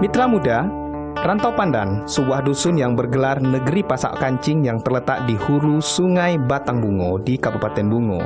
Mitra muda, Rantau Pandan, sebuah dusun yang bergelar Negeri Pasak Kancing yang terletak di hulu Sungai Batang Bungo di Kabupaten Bungo.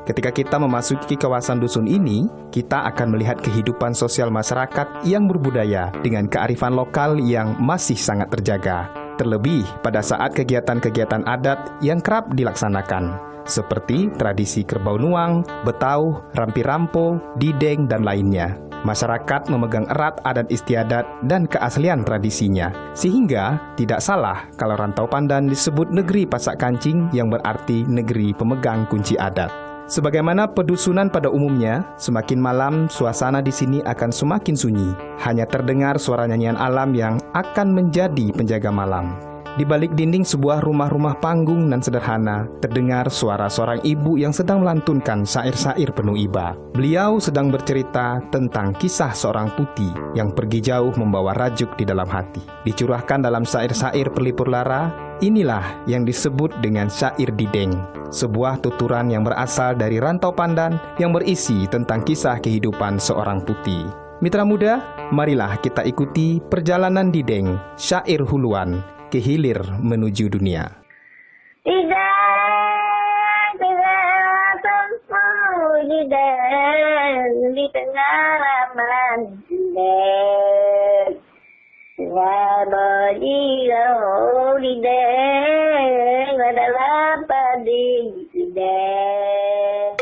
Ketika kita memasuki kawasan dusun ini, kita akan melihat kehidupan sosial masyarakat yang berbudaya dengan kearifan lokal yang masih sangat terjaga. Terlebih pada saat kegiatan-kegiatan adat yang kerap dilaksanakan, seperti tradisi kerbau nuang, betau, rampi rampo, dideng, dan lainnya. Masyarakat memegang erat adat istiadat dan keaslian tradisinya, sehingga tidak salah kalau Rantau Pandan disebut Negeri Pasak Kancing yang berarti negeri pemegang kunci adat. Sebagaimana pedusunan pada umumnya, semakin malam suasana di sini akan semakin sunyi. Hanya terdengar suara nyanyian alam yang akan menjadi penjaga malam. Di balik dinding sebuah rumah-rumah panggung dan sederhana, terdengar suara seorang ibu yang sedang melantunkan syair-syair penuh iba. Beliau sedang bercerita tentang kisah seorang putih yang pergi jauh membawa rajuk di dalam hati. Dicurahkan dalam syair-syair pelipur lara, inilah yang disebut dengan syair dideng. Sebuah tuturan yang berasal dari Rantau Pandan yang berisi tentang kisah kehidupan seorang putih. Mitra muda, marilah kita ikuti perjalanan dideng, syair huluan, ke hilir menuju dunia. Di tengah ramalan dideng, dideng, adalah padi dideng.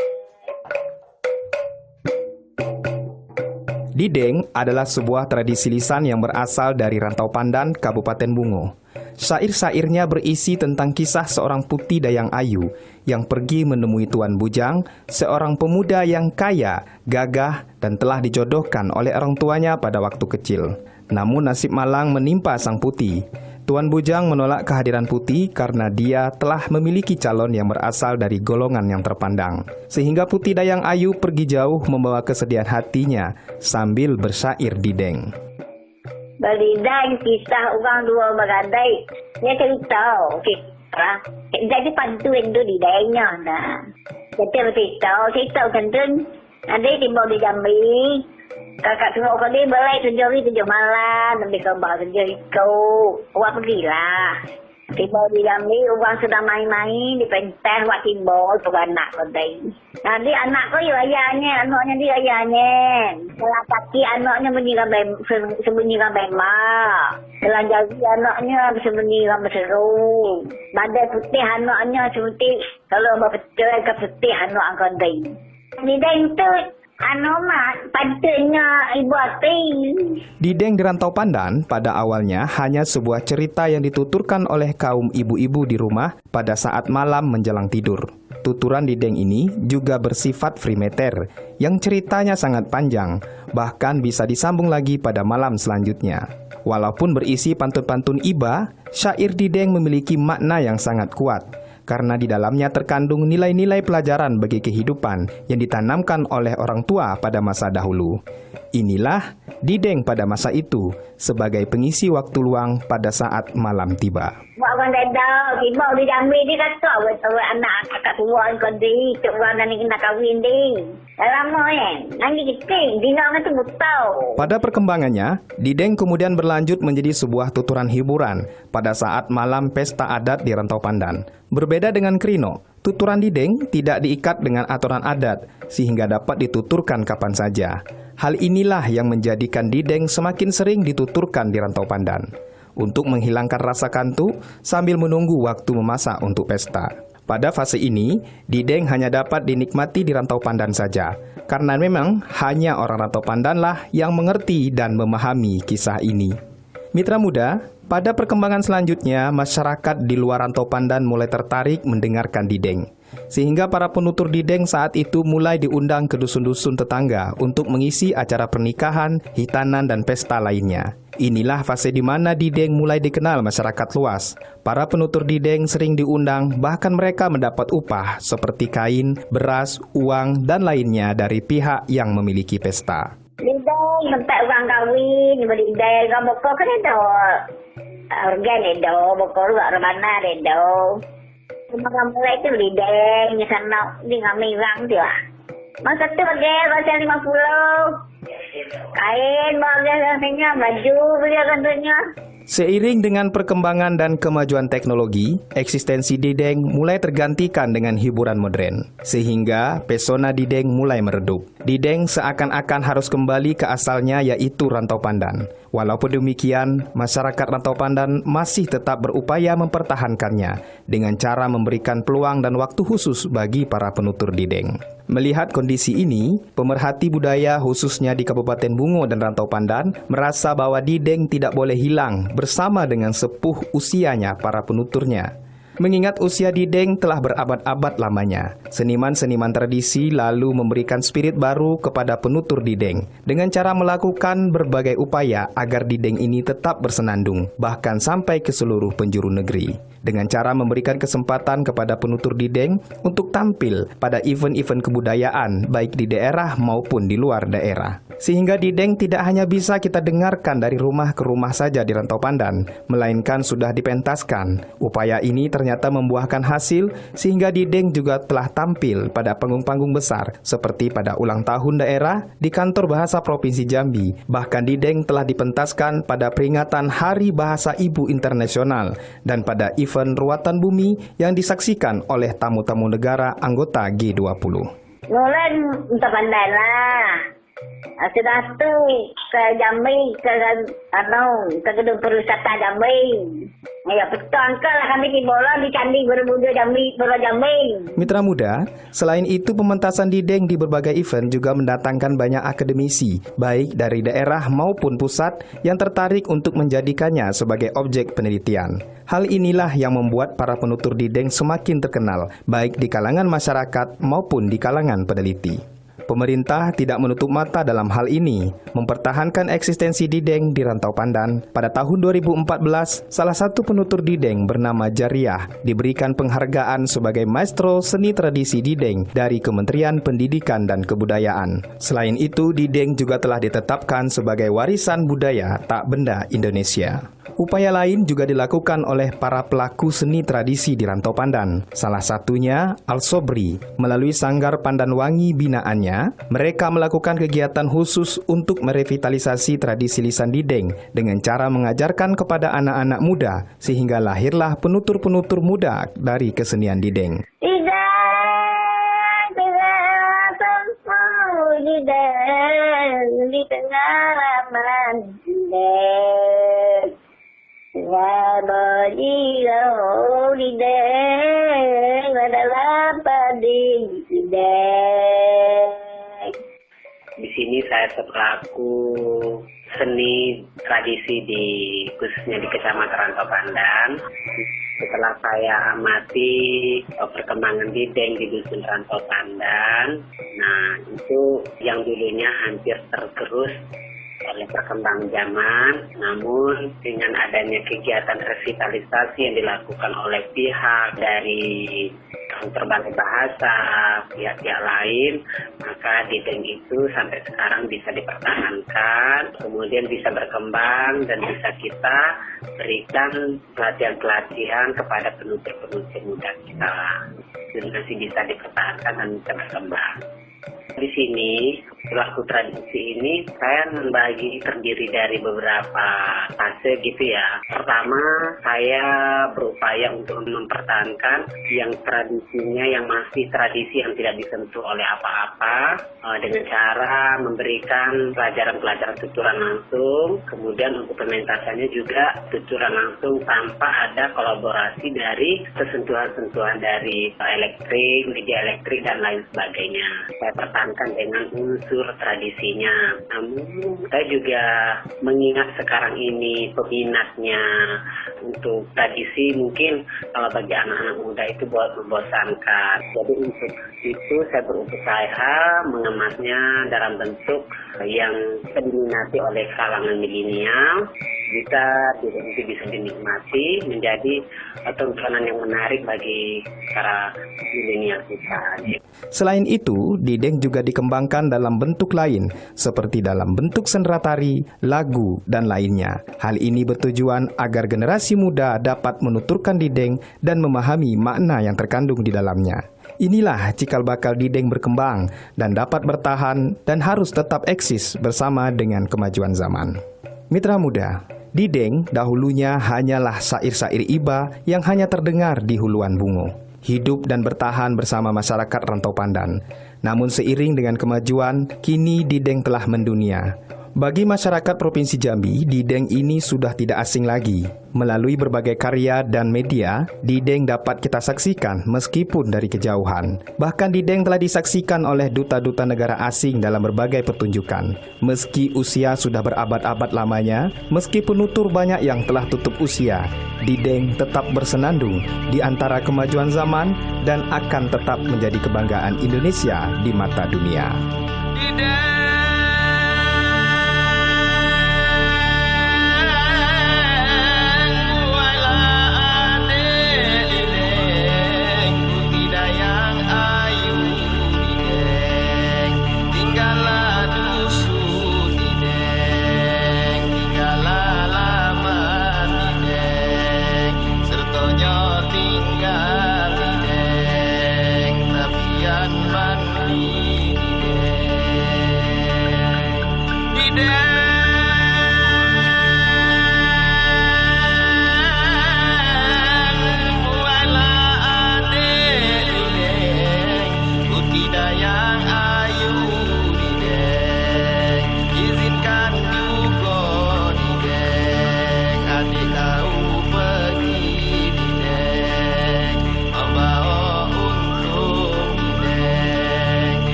Dideng adalah sebuah tradisi lisan yang berasal dari Rantau Pandan, Kabupaten Bungo. Syair-syairnya berisi tentang kisah seorang putih dayang ayu yang pergi menemui Tuan Bujang, seorang pemuda yang kaya, gagah, dan telah dijodohkan oleh orang tuanya pada waktu kecil. Namun nasib malang menimpa sang putih. Tuan Bujang menolak kehadiran putih karena dia telah memiliki calon yang berasal dari golongan yang terpandang. Sehingga putih dayang ayu pergi jauh membawa kesedihan hatinya sambil bersyair dideng. Balidang kisah orang dua berandai. Dia cerita, kisah. Jadi pantu itu di dayanya. Cerita kentun. Ada tiba di Jambi. Kakak tengok kali balai 7 malam. Ambil gambar 7 itu. Awak pergilah. Tiba di Jambi, orang sedang main-main di pentas wak timbul untuk anak kau tadi. Nanti anak kau ya ayahnya, anaknya dia ayahnya. Kalau kaki anaknya sembunyikan bemak. Kalau jari anaknya sembunyikan berseru. Badai putih anaknya seperti kalau betul ke putih anak kau tadi. Dideng tu pantainya ibu hati. Dideng di Rantau Pandan pada awalnya hanya sebuah cerita yang dituturkan oleh kaum ibu-ibu di rumah pada saat malam menjelang tidur. Tuturan dideng ini juga bersifat free meter, yang ceritanya sangat panjang, bahkan bisa disambung lagi pada malam selanjutnya. Walaupun berisi pantun-pantun iba, syair dideng memiliki makna yang sangat kuat, karena di dalamnya terkandung nilai-nilai pelajaran bagi kehidupan yang ditanamkan oleh orang tua pada masa dahulu. Inilah dideng pada masa itu sebagai pengisi waktu luang pada saat malam tiba. Mak orang dah, tiba di Jambi dia kata, anak kakak tua kau di, orang nanti kena kahwin di. Lama nanti kita, dina orang tu tahu. Pada perkembangannya, dideng kemudian berlanjut menjadi sebuah tuturan hiburan pada saat malam pesta adat di Rantau Pandan. Berbeda dengan krino, tuturan dideng tidak diikat dengan aturan adat, sehingga dapat dituturkan kapan saja. Hal inilah yang menjadikan dideng semakin sering dituturkan di Rantau Pandan. untuk menghilangkan rasa kantuk sambil menunggu waktu memasak untuk pesta. Pada fase ini, dideng hanya dapat dinikmati di Rantau Pandan saja, karena memang hanya orang Rantau Pandanlah yang mengerti dan memahami kisah ini. Mitra muda, pada perkembangan selanjutnya, masyarakat di luar Rantau Pandan mulai tertarik mendengarkan dideng. Sehingga para penutur dideng saat itu mulai diundang ke dusun-dusun tetangga untuk mengisi acara pernikahan, hitanan, dan pesta lainnya. Inilah fase di mana dideng mulai dikenal masyarakat luas. Para penutur dideng sering diundang, bahkan mereka mendapat upah seperti kain, beras, uang, dan lainnya dari pihak yang memiliki pesta. Dideng sampai orang kahwin, dideng kan bokor kan ada. Organ ada, bokor juga mana ada. Mga mulai itu dideng, sana di kami orang dia. Masa tu bagai 50. Kain bagai rasanya baju beli tentunya. Seiring dengan perkembangan dan kemajuan teknologi, eksistensi dideng mulai tergantikan dengan hiburan modern, sehingga pesona dideng mulai meredup. Dideng seakan-akan harus kembali ke asalnya, yaitu Rantau Pandan. Walaupun demikian, masyarakat Rantau Pandan masih tetap berupaya mempertahankannya dengan cara memberikan peluang dan waktu khusus bagi para penutur dideng. Melihat kondisi ini, pemerhati budaya khususnya di Kabupaten Bungo dan Rantau Pandan merasa bahwa dideng tidak boleh hilang bersama dengan sepuh usianya para penuturnya. Mengingat usia dideng telah berabad-abad lamanya, seniman-seniman tradisi lalu memberikan spirit baru kepada penutur dideng dengan cara melakukan berbagai upaya agar dideng ini tetap bersenandung, bahkan sampai ke seluruh penjuru negeri. Dengan cara memberikan kesempatan kepada penutur dideng untuk tampil pada event-event kebudayaan baik di daerah maupun di luar daerah. Sehingga dideng tidak hanya bisa kita dengarkan dari rumah ke rumah saja di Rantau Pandan, melainkan sudah dipentaskan. Upaya ini ternyata membuahkan hasil sehingga dideng juga telah tampil pada panggung-panggung besar seperti pada ulang tahun daerah, di Kantor Bahasa Provinsi Jambi. Bahkan dideng telah dipentaskan pada peringatan Hari Bahasa Ibu Internasional dan pada event Ruatan Bumi yang disaksikan oleh tamu-tamu negara anggota G20. Nulan untuk pandai lah. Sudah tu ke Jambi, ke gedung perwisata Jambi. Ya betul angka lah kami di bola di Candi Borobudur Jambi, Bola Jambi. Mitra muda, selain itu pementasan dideng di berbagai event juga mendatangkan banyak akademisi, baik dari daerah maupun pusat yang tertarik untuk menjadikannya sebagai objek penelitian. Hal inilah yang membuat para penutur dideng semakin terkenal, baik di kalangan masyarakat maupun di kalangan peneliti. Pemerintah tidak menutup mata dalam hal ini, mempertahankan eksistensi dideng di Rantau Pandan. Pada tahun 2014, salah satu penutur dideng bernama Jariah diberikan penghargaan sebagai maestro seni tradisi dideng dari Kementerian Pendidikan dan Kebudayaan. Selain itu, dideng juga telah ditetapkan sebagai warisan budaya tak benda Indonesia. Upaya lain juga dilakukan oleh para pelaku seni tradisi di Rantau Pandan. Salah satunya Al-Sobri. Melalui Sanggar Pandanwangi binaannya, mereka melakukan kegiatan khusus untuk merevitalisasi tradisi lisan dideng dengan cara mengajarkan kepada anak-anak muda, sehingga lahirlah penutur-penutur muda dari kesenian dideng. Di tengah ramalan dideng. Wabajiro dideng adalah padi dideng. Di sini saya selaku seni tradisi khususnya di Kecamatan Rantau Pandan. Setelah saya amati perkembangan dideng di dusun Rantau Pandan, nah itu yang dulunya hampir tergerus oleh perkembangan zaman, namun dengan adanya kegiatan revitalisasi yang dilakukan oleh pihak dari Kantor Balai Bahasa, pihak-pihak lain, maka dideng itu sampai sekarang bisa dipertahankan, kemudian bisa berkembang dan bisa kita berikan pelatihan-pelatihan kepada penutur-penutur muda kita. Dan masih bisa dipertahankan dan bisa berkembang. Di sini, pelaku tradisi ini saya terdiri dari beberapa fase gitu ya. Pertama, saya berupaya untuk mempertahankan yang tradisinya yang masih tradisi yang tidak disentuh oleh apa-apa dengan cara memberikan pelajaran-pelajaran tuturan langsung. Kemudian untuk pementasannya juga tuturan langsung tanpa ada kolaborasi dari sentuhan-sentuhan dari elektrik, media elektrik dan lain sebagainya. Saya pertahankan dengan unsur tradisinya. Namun saya juga mengingat sekarang ini peminatnya untuk tradisi mungkin kalau bagi anak-anak muda itu buat membosankan. Jadi untuk itu saya berusaha mengemasnya dalam bentuk yang diminati oleh kalangan milenial, bisa dinikmati menjadi tontonan yang menarik bagi para milenial kita. Selain itu, dideng juga dikembangkan dalam bentuk lain, seperti dalam bentuk sendera tari, lagu, dan lainnya. Hal ini bertujuan agar generasi muda dapat menuturkan dideng dan memahami makna yang terkandung di dalamnya. Inilah cikal bakal dideng berkembang dan dapat bertahan dan harus tetap eksis bersama dengan kemajuan zaman. Mitra muda, dideng dahulunya hanyalah syair-syair iba yang hanya terdengar di huluan bungo. Hidup dan bertahan bersama masyarakat Rantau Pandan. Namun seiring dengan kemajuan, kini dideng telah mendunia. Bagi masyarakat Provinsi Jambi, dideng ini sudah tidak asing lagi. Melalui berbagai karya dan media, dideng dapat kita saksikan meskipun dari kejauhan. Bahkan dideng telah disaksikan oleh duta-duta negara asing dalam berbagai pertunjukan. Meski usia sudah berabad-abad lamanya, meski penutur banyak yang telah tutup usia, dideng tetap bersenandung di antara kemajuan zaman dan akan tetap menjadi kebanggaan Indonesia di mata dunia. Dideng.